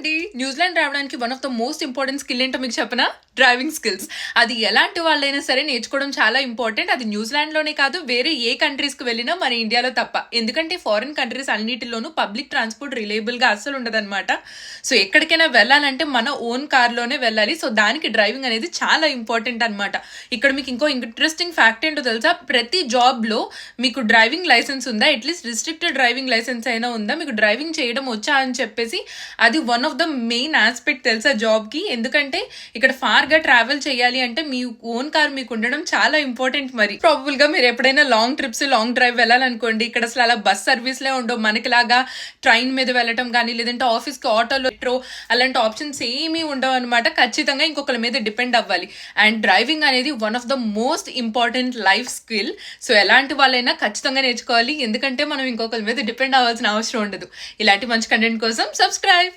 అండి, న్యూజిలాండ్ రావడానికి one of the most important skill ఏంటో మీకు చెప్పనా? Driving skills. అది ఎలాంటి వాళ్ళైనా సరే నేర్చుకోవడం చాలా ఇంపార్టెంట్. అది న్యూజిలాండ్లోనే కాదు, వేరే ఏ కంట్రీస్కి వెళ్ళినా మన ఇండియాలో తప్ప. ఎందుకంటే ఫారిన్ కంట్రీస్ అన్నిటిలోనూ పబ్లిక్ ట్రాన్స్పోర్ట్ రిలయబుల్గా అస్సలు ఉండదన్నమాట. సో ఎక్కడికైనా వెళ్ళాలంటే మన ఓన్ కార్లోనే వెళ్ళాలి. సో దానికి డ్రైవింగ్ అనేది చాలా ఇంపార్టెంట్ అనమాట. ఇక్కడ మీకు ఇంకో ఇంట్రెస్టింగ్ ఫ్యాక్ట్ ఏంటో తెలుసా? ప్రతి జాబ్లో మీకు డ్రైవింగ్ లైసెన్స్ ఉందా, అట్లీస్ట్ రిస్ట్రిక్టెడ్ డ్రైవింగ్ లైసెన్స్ అయినా ఉందా, మీకు డ్రైవింగ్ చేయడం వచ్చా అని చెప్పేసి అది one of the main aspect తెలుసా జాబ్కి. ఎందుకంటే ఇక్కడ ఫార్గా ట్రావెల్ చేయాలి అంటే మీ ఓన్ కార్ మీకు ఉండడం చాలా ఇంపార్టెంట్. మరి ప్రాబబుల్ గా మీరు ఎప్పుడైనా లాంగ్ ట్రిప్స్ లాంగ్ డ్రైవ్ వెళ్ళాలనుకోండి, ఇక్కడ అసలు అలా బస్ సర్వీస్లే ఉండవు. మనకిలాగా ట్రైన్ మీద వెళ్ళటం కానీ, లేదంటే ఆఫీస్కి ఆటోలో మెట్రో అలాంటి ఆప్షన్స్ ఏమీ ఉండవు అనమాట. ఖచ్చితంగా ఇంకొకరి మీద డిపెండ్ అవ్వాలి. అండ్ డ్రైవింగ్ అనేది one of the most important life skill. So ఎలాంటి వాళ్ళైనా ఖచ్చితంగా నేర్చుకోవాలి, ఎందుకంటే మనం ఇంకొకరి మీద డిపెండ్ అవ్వాల్సిన అవసరం ఉండదు. ఇలాంటి మంచి కంటెంట్ కోసం సబ్స్క్రైబ్.